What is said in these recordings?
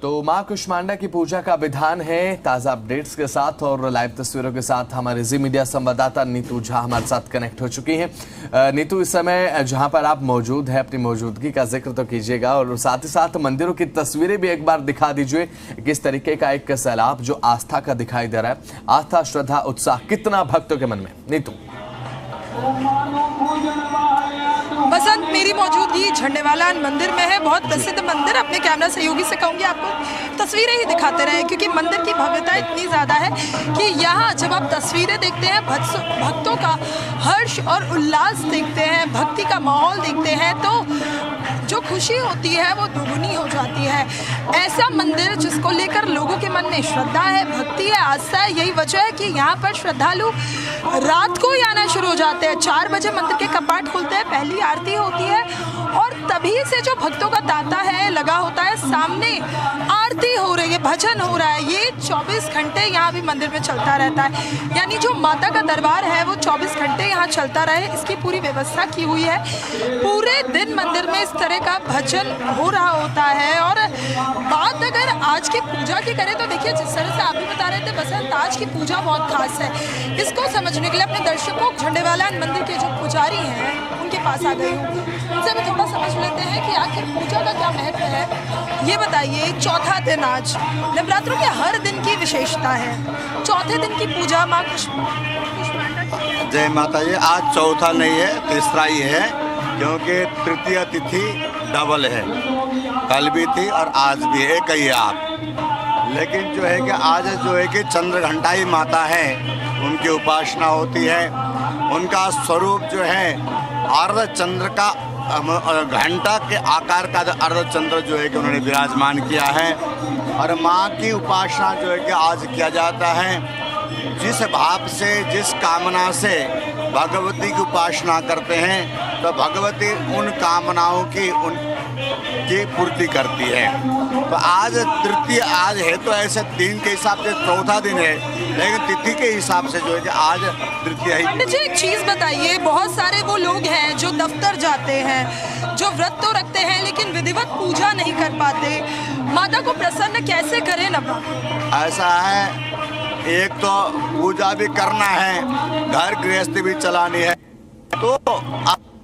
तो मां कुष्मांडा की पूजा का विधान है। ताजा अपडेट्स के साथ और लाइव तस्वीरों के साथ हमारे जी मीडिया संवाददाता नीतू झा हमारे साथ कनेक्ट हो चुकी हैं। नीतू, इस समय जहां पर आप मौजूद हैं अपनी मौजूदगी का जिक्र तो कीजिएगा और साथ ही साथ मंदिरों की तस्वीरें भी एक बार दिखा दीजिए। किस तरीके का एक सैलाब जो आस्था का दिखाई दे रहा है, आस्था, श्रद्धा, उत्साह कितना भक्तों के मन में। नीतू। बसंत, मेरी मौजूदगी झंडेवाला मंदिर में है। बहुत प्रसिद्ध मंदिर। अपने कैमरा सहयोगी से कहूँगी आपको तस्वीरें ही दिखाते रहे, क्योंकि मंदिर की भव्यता इतनी ज़्यादा है कि यहाँ जब आप तस्वीरें देखते हैं, भक्तों का हर्ष और उल्लास देखते हैं, भक्ति का माहौल देखते हैं, तो जो खुशी होती है वो दोगुनी हो जाती है। ऐसा मंदिर जिसको लेकर लोगों के मन में श्रद्धा है, भक्ति है, आस्था है। यही वजह है कि यहाँ पर श्रद्धालु रात को ही आना शुरू हो जाते हैं। 4 बजे मंदिर के कपाट खुलते हैं, पहली आरती होती है और तभी से जो भक्तों का तांता है लगा होता है। सामने आरती हो रही है, भजन हो रहा है। ये 24 घंटे यहाँ भी मंदिर में चलता रहता है। यानी जो माता का दरबार है वो 24 घंटे यहाँ चलता रहे, इसकी पूरी व्यवस्था की हुई है। पूरे दिन मंदिर में इस तरह का भजन हो रहा होता है। और बात अगर आज की पूजा की करें तो देखिए, जिस तरह से आप भी बता रहे थे बसंत, आज की पूजा बहुत खास है। इसको समझने के लिए अपने दर्शकों, झंडेवाला मंदिर के जो पुजारी हैं उनके पास आ गई हूँ। उनसे भी थोड़ा समझ लेते हैं कि आखिर पूजा का क्या महत्व है। ये बताइए, चौथा दिन आज, नवरात्रों के हर दिन की विशेषता है, चौथे दिन की पूजा माँ कुष्मांडा की। जय माता जी। आज चौथा नहीं है, तीसरा ही है, क्योंकि तृतीय तिथि डबल है। कल भी थी और आज भी एक ही है आप। लेकिन जो है कि आज जो है कि चंद्रघंटाई माता है, उनकी उपासना होती है। उनका स्वरूप जो है अर्ध चंद्र का, घंटा के आकार का अर्ध चंद्र जो है कि उन्होंने विराजमान किया है। और माँ की उपासना जो है कि आज किया जाता है। जिस भाव से, जिस कामना से भगवती की उपासना करते हैं, तो भगवती उन कामनाओं की पूर्ति करती है। तो आज तृतीय आज है, तो ऐसे दिन के हिसाब से चौथा दिन है, लेकिन तिथि के हिसाब से जो है कि आज तृतीय ही। पंडित जी, एक चीज़ बताइए, बहुत सारे वो लोग हैं जो दफ्तर जाते हैं, जो व्रत तो रखते हैं लेकिन विधिवत पूजा नहीं कर पाते। माता को प्रसन्न कैसे करें नवरात्र? ऐसा है, एक तो पूजा भी करना है, घर गृहस्थी भी चलानी है, तो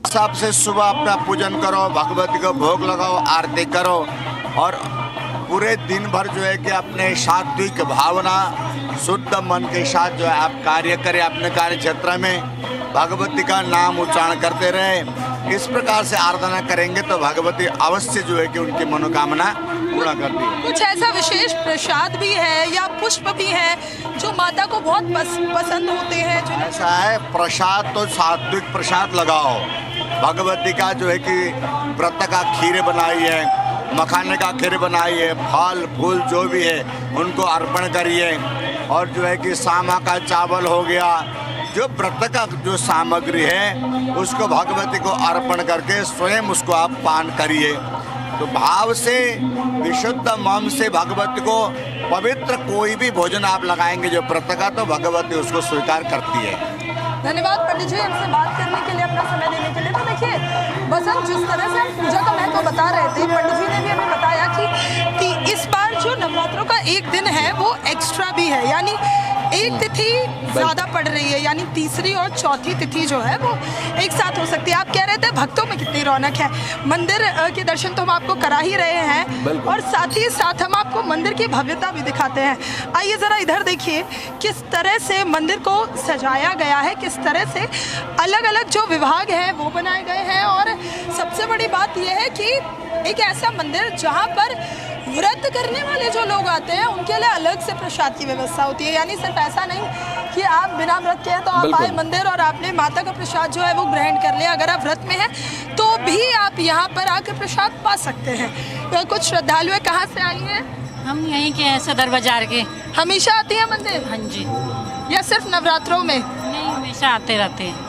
हिसाब से सुबह अपना पूजन करो, भगवती को भोग लगाओ, आरती करो और पूरे दिन भर जो है कि अपने सात्विक भावना, शुद्ध मन के साथ जो है आप कार्य करें। अपने कार्य क्षेत्र में भगवती का नाम उच्चारण करते रहे। इस प्रकार से आराधना करेंगे तो भगवती अवश्य जो है कि उनकी मनोकामना पूरा करती है। कुछ ऐसा विशेष प्रसाद भी है या पुष्प भी है जो माता को बहुत पसंद होते हैं? जो ऐसा है, प्रसाद तो सात्विक प्रसाद लगाओ। भगवती का जो है कि व्रत का खीर बनाई है, मखाने का खीर बनाई है, फल फूल जो भी है उनको अर्पण करिए। और जो है कि सामा का चावल हो गया, जो व्रत का जो सामग्री है उसको भगवती को अर्पण करके स्वयं उसको आप पान करिए। तो भाव से, विशुद्ध मन से भगवती को पवित्र कोई भी भोजन आप लगाएंगे जो व्रत का, तो भगवती उसको स्वीकार करती है। धन्यवाद पंडित जी हमसे बात करने के लिए, अपना समय देने के लिए। तो देखिए बसंत, जिस तरह से हम पूजा का महत्व बता रहे थे, पंडित जी ने भी हमें बताया कि इस बार जो नवरात्रों का एक दिन है वो एक्स्ट्रा भी है, यानी एक तिथि ज़्यादा पड़ रही है, यानी तीसरी और चौथी तिथि जो है वो एक साथ हो सकती है। आप कह रहे थे भक्तों में कितनी रौनक है। मंदिर के दर्शन तो हम आपको करा ही रहे हैं और साथ ही साथ हम आपको मंदिर की भव्यता भी दिखाते हैं। आइए ज़रा इधर देखिए, किस तरह से मंदिर को सजाया गया है, किस तरह से अलग अलग जो विभाग हैं वो बनाए गए हैं। और सबसे बड़ी बात यह है कि एक ऐसा मंदिर जहाँ पर व्रत करने वाले जो लोग आते हैं उनके लिए अलग से प्रसाद की व्यवस्था होती है। यानी सिर्फ ऐसा नहीं कि आप बिना व्रत के हैं तो आप आए मंदिर और आपने माता का प्रसाद जो है वो ग्रहण कर लिया। अगर आप व्रत में हैं तो भी आप यहाँ पर आकर प्रसाद पा सकते हैं। तो कुछ श्रद्धालु कहाँ से आई हैं? हम यहीं के हैं, सदर बाजार के। हमेशा आती है मंदिर? हाँ जी। या सिर्फ नवरात्रों में? नहीं, हमेशा आते रहते हैं।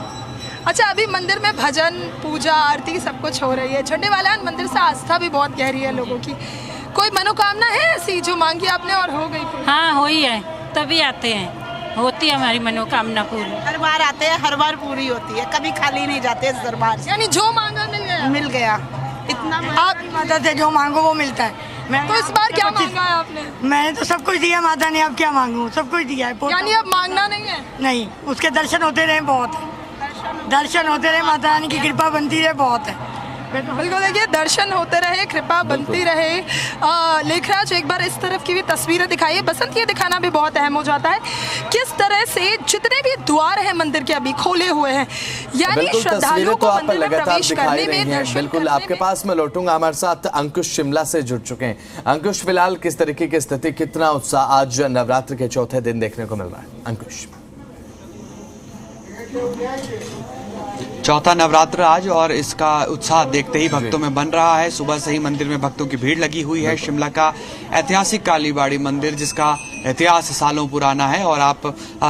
अच्छा, अभी मंदिर में भजन, पूजा, आरती सब कुछ हो रही है। झंडेवाला मंदिर से आस्था भी बहुत गहरी है लोगों की। कोई मनोकामना है ऐसी जो मांगी आपने और हो गई? हाँ, हो ही है, तभी आते हैं, होती है हमारी मनोकामना पूरी। हर बार आते हैं, हर बार पूरी होती है, कभी खाली नहीं जाते इस दरबार से। यानी जो मांगा मिल गया? मिल गया। इतना आप मदद है, जो मांगो वो मिलता है। तो इस बार क्या मांगा है आपने? मैंने तो सब कुछ दिया माता ने, अब क्या मांगू, सब कुछ दिया है। यानी अब मांगना नहीं है? नहीं, उसके दर्शन होते रहे बहुत है, दर्शन होते रहे, माता रानी की कृपा बनती रहे बहुत है। बिल्कुल, देखिए दर्शन होते रहे, कृपा बनती रहे। लेखराज एक बार इस तरफ की भी तस्वीरें दिखाइए। बसंत, ये दिखाना भी बहुत अहम हो जाता है किस तरह से जितने भी द्वार हैं मंदिर के अभी खोले हुए हैं, यानी श्रद्धालुओं को मंदिर में प्रवेश करने में, दर्शन बिल्कुल आपके पास मैं लौटूंगा। हमारे साथ अंकुश शिमला से जुड़ चुके हैं। अंकुश, फिलहाल किस तरीके की स्थिति, कितना उत्साह आज नवरात्र के चौथे दिन देखने को मिल रहा है? अंकुश। चौथा नवरात्र आज और इसका उत्साह देखते ही भक्तों में बन रहा है। सुबह से ही मंदिर में भक्तों की भीड़ लगी हुई है। शिमला का ऐतिहासिक कालीबाड़ी मंदिर, जिसका इतिहास सालों पुराना है, और आप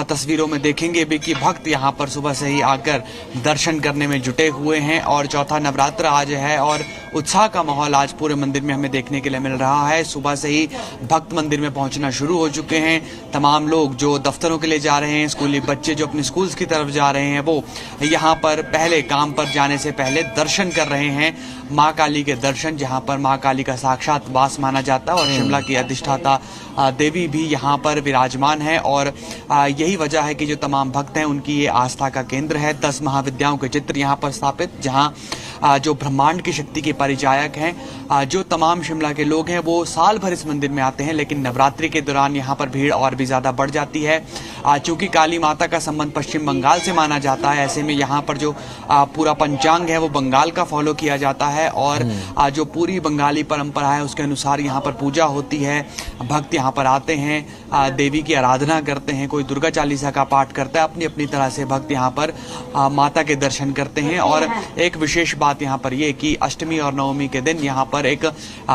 तस्वीरों में देखेंगे भी कि भक्त यहाँ पर सुबह से ही आकर दर्शन करने में जुटे हुए हैं। और चौथा नवरात्र आज है और उत्साह का माहौल आज पूरे मंदिर में हमें देखने के लिए मिल रहा है। सुबह से ही भक्त मंदिर में पहुंचना शुरू हो चुके हैं। तमाम लोग जो दफ्तरों के लिए जा रहे हैं, स्कूली बच्चे जो अपने स्कूल्स की तरफ जा रहे हैं, वो यहाँ पर पहले काम पर जाने से पहले दर्शन कर रहे हैं। माँ काली के दर्शन, जहाँ पर माँ काली का साक्षात वास माना जाता है, और शिमला की अधिष्ठाता देवी भी यहाँ पर विराजमान है। और यही वजह है कि जो तमाम भक्त हैं उनकी ये आस्था का केंद्र है। 10 महाविद्याओं के चित्र यहाँ पर स्थापित, जहाँ जो ब्रह्मांड की शक्ति के परिचायक हैं, जो तमाम शिमला के लोग हैं वो साल भर इस मंदिर में आते हैं, लेकिन नवरात्रि के दौरान यहाँ पर भीड़ और भी ज़्यादा बढ़ जाती है। चूँकि काली माता का संबंध पश्चिम बंगाल से माना जाता है, ऐसे में यहाँ पर जो पूरा पंचांग है वो बंगाल का फॉलो किया जाता है, और जो पूरी बंगाली परंपरा है उसके अनुसार यहाँ पर पूजा होती है। भक्त यहाँ पर आते हैं, देवी की आराधना करते हैं, कोई दुर्गा चालीसा का पाठ करता है। अपनी अपनी तरह से भक्त यहाँ पर माता के दर्शन करते हैं। और एक विशेष बात यहाँ पर ये कि अष्टमी और नवमी के दिन यहाँ पर एक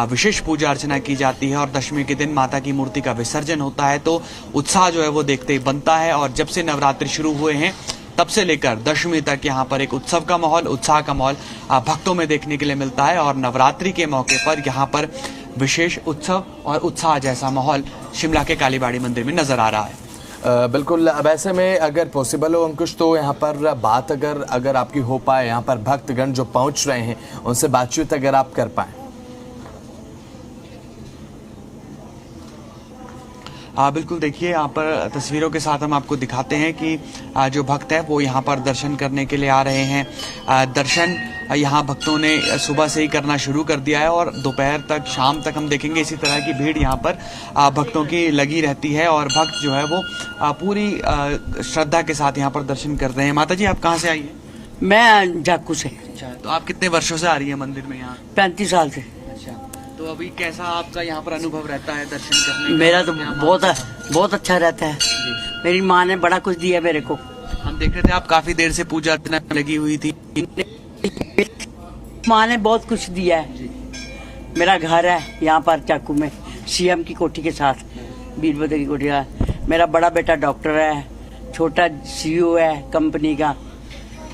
विशेष पूजा अर्चना की जाती है, और दशमी के दिन माता की मूर्ति का विसर्जन होता है। तो उत्साह जो है वो देखते ही बनता है। और जब से नवरात्रि शुरू हुए हैं तब से लेकर दशमी तक यहाँ पर एक उत्सव का माहौल, उत्साह का माहौल भक्तों में देखने के लिए मिलता है। और नवरात्रि के मौके पर यहाँ पर विशेष उत्सव और उत्साह जैसा माहौल शिमला के कालीबाड़ी मंदिर में नजर आ रहा है। बिल्कुल। अब ऐसे में अगर पॉसिबल हो अंकुश, तो यहाँ पर बात अगर आपकी हो पाए, यहाँ पर भक्तगण जो पहुँच रहे हैं उनसे बातचीत अगर आप कर पाए। बिल्कुल, देखिए यहाँ पर तस्वीरों के साथ हम आपको दिखाते हैं कि जो भक्त है वो यहाँ पर दर्शन करने के लिए आ रहे हैं। दर्शन यहाँ भक्तों ने सुबह से ही करना शुरू कर दिया है, और दोपहर तक, शाम तक हम देखेंगे इसी तरह की भीड़ यहाँ पर भक्तों की लगी रहती है। और भक्त जो है वो पूरी श्रद्धा के साथ यहाँ पर दर्शन कर रहे हैं। माता जी, आप कहाँ से आई हैं? मैं जाकू से। अच्छा, तो आप कितने वर्षों से आ रही है मंदिर में यहाँ? 35 साल से। तो अभी कैसा आपका यहाँ पर अनुभव रहता है दर्शन करने का? मेरा तो बहुत अच्छा रहता है। मेरी माँ ने बड़ा कुछ दिया मेरे को। हम देख रहे थे आप काफी देर से पूजा अर्चना लगी हुई थी। माँ ने बहुत कुछ दिया है। मेरा घर है यहाँ पर चाकू में, सीएम की कोठी के साथ, वीरभद्र की कोठी का। मेरा बड़ा बेटा डॉक्टर है, छोटा सीईओ है कंपनी का।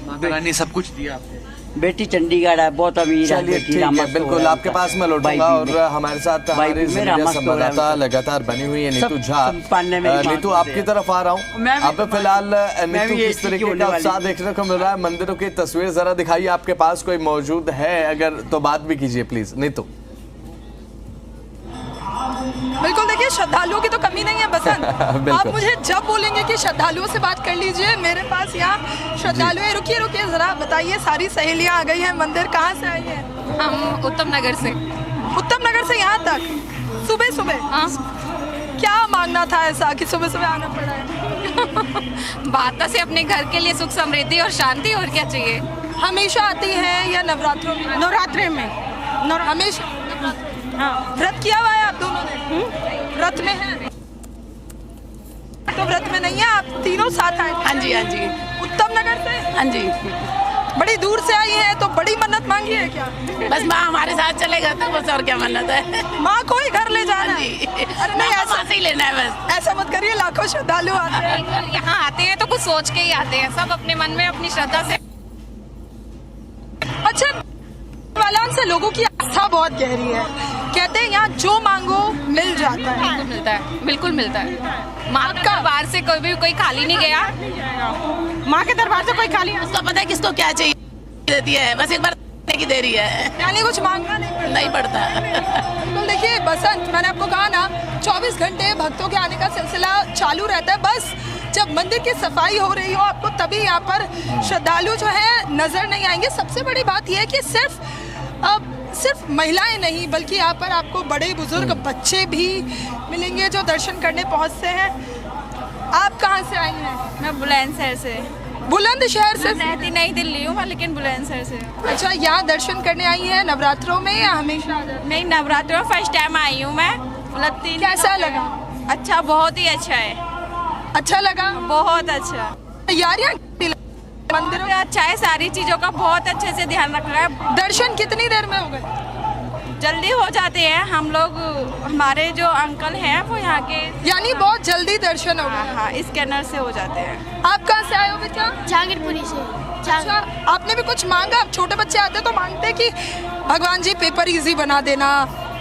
माता रानी सब कुछ दिया आपको। बेटी चंडीगढ़ है, बहुत अमीर है। ठीक है, बिल्कुल आपके पास मैं लौटूंगा। और हमारे साथ हमारे संवाददाता लगातार बनी हुई है नीतू झा। नीतू, आपकी तरफ आ रहा हूँ। अब फिलहाल नीतू, किस तरीके का उत्साह देखने को मिल रहा है? मंदिरों की तस्वीर जरा दिखाइए, आपके पास कोई मौजूद है अगर तो बात भी कीजिए प्लीज नीतू। बिल्कुल, देखिए श्रद्धालुओं की तो कमी नहीं है बसंत। आप मुझे जब बोलेंगे कि श्रद्धालुओं से बात कर लीजिए, मेरे पास यहाँ श्रद्धालु है। रुकिए जरा, बताइए, सारी सहेलियाँ आ गई हैं मंदिर। कहाँ से आई हैं? हम उत्तम नगर से। उत्तम नगर से यहाँ तक सुबह? हाँ। क्या मांगना था ऐसा कि सुबह आना पड़ा है? माता से अपने घर के लिए सुख समृद्धि और शांति, और क्या चाहिए। हमेशा आती है या नवरात्रों में? नवरात्रे में। हमेशा? हाँ। व्रत किया हुआ है आप दोनों ने? व्रत में है? तो व्रत में नहीं है, आप तीनों साथ आए? हाँ जी। उत्तम नगर से? हाँ जी। बड़ी दूर से आई है, तो बड़ी मन्नत मांगी है क्या? बस माँ हमारे साथ चलेगा तो बस, और क्या मन्नत है। माँ को ही घर ले जाना है? अरे नहीं, ऐसा ही लेना है बस। ऐसा मत करिए, लाखों श्रद्धालु आते हैं। यहाँ आते हैं तो कुछ सोच के ही आते हैं, सब अपने मन में अपनी श्रद्धा से। अच्छा, वालान से लोगों की आस्था बहुत गहरी है, कहते हैं यहाँ जो मांगो मिल जाता है। मिलता है, बिल्कुल मिलता है। माँ के दरबार से कोई खाली नहीं गया। माँ के दरबार से कोई खाली, उसको पता है किसको क्या चाहिए, देती है। बस एक बार करने की देरी है, यानी कुछ मांगना नहीं पड़ता। बिल्कुल। देखिए बसंत, मैंने आपको कहा ना 24 घंटे भक्तों के आने का सिलसिला चालू रहता है। बस जब मंदिर की सफाई हो रही हो आपको तभी यहाँ पर श्रद्धालु जो है नजर नहीं आएंगे। सबसे बड़ी बात यह है कि सिर्फ महिलाएं नहीं बल्कि यहाँ पर आपको बड़े बुजुर्ग बच्चे भी मिलेंगे जो दर्शन करने पहुँचते हैं। आप कहाँ से आई हैं? मैं बुलंदशहर से। बुलंदशहर से? रहती नई दिल्ली हूँ लेकिन बुलंदशहर से। अच्छा, यहाँ दर्शन करने आई हैं नवरात्रों में या हमेशा? नहीं, नवरात्रों में फर्स्ट टाइम आई हूँ मैं। कैसा लगा? अच्छा, बहुत ही अच्छा है। अच्छा लगा? बहुत अच्छा। तैयारियाँ मंदिर में अच्छा है, सारी चीजों का बहुत अच्छे से ध्यान रखा है। दर्शन कितनी देर में हो गए? जल्दी हो जाते हैं हम लोग, हमारे जो अंकल हैं वो यहाँ के, यानी बहुत जल्दी दर्शन हो गए। हाँ, स्कैनर से हो जाते हैं। आप कहाँ से आए हो बेटा? जहांगीरपुरी से। अच्छा, आपने भी कुछ मांगा? अब छोटे बच्चे आते तो मांगते कि भगवान जी पेपर इजी बना देना,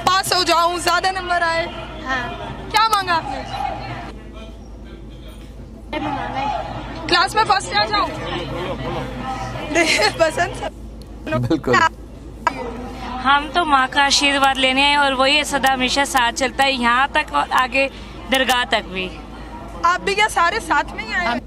पास हो जाऊं, ज्यादा नंबर आए। हाँ। क्या मांगा आपने? क्लास में फर्स्ट आ जाऊं। बसंत बिल्कुल। हम तो माँ का आशीर्वाद लेने आए और वही सदा हमेशा साथ चलता है, यहाँ तक और आगे दरगाह तक भी। आप भी क्या सारे साथ में ही आए?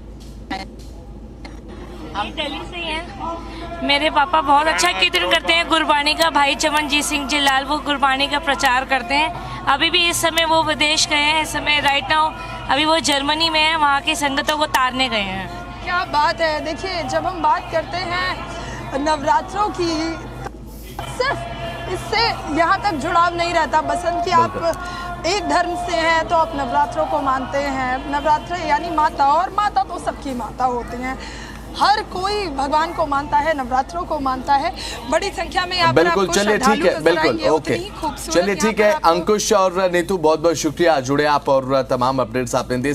हम दिल्ली से ही हैं। मेरे पापा बहुत अच्छा कीर्तन करते हैं गुरबानी का। भाई चमनजीत सिंह जिलाल वो गुरबानी का प्रचार करते हैं। अभी भी इस समय वो विदेश गए हैं। इस समय राइट नाउ अभी वो जर्मनी में है, वहाँ की संगतों को तारने गए हैं। क्या बात है। देखिए, जब हम बात करते हैं नवरात्रों की, सिर्फ इससे यहाँ तक जुड़ाव नहीं रहता बसंत की। आप एक धर्म से हैं तो आप नवरात्रों को मानते हैं। नवरात्र यानी माता, और माता तो सबकी माता होती हैं। हर कोई भगवान को मानता है, नवरात्रों को मानता है। बड़ी संख्या में यहाँ पर बिल्कुल। चलिए ठीक है, बिल्कुल ओके। चलिए ठीक है, अंकुश और नीतू बहुत बहुत शुक्रिया, जुड़े आप और तमाम अपडेट्स आपने दी।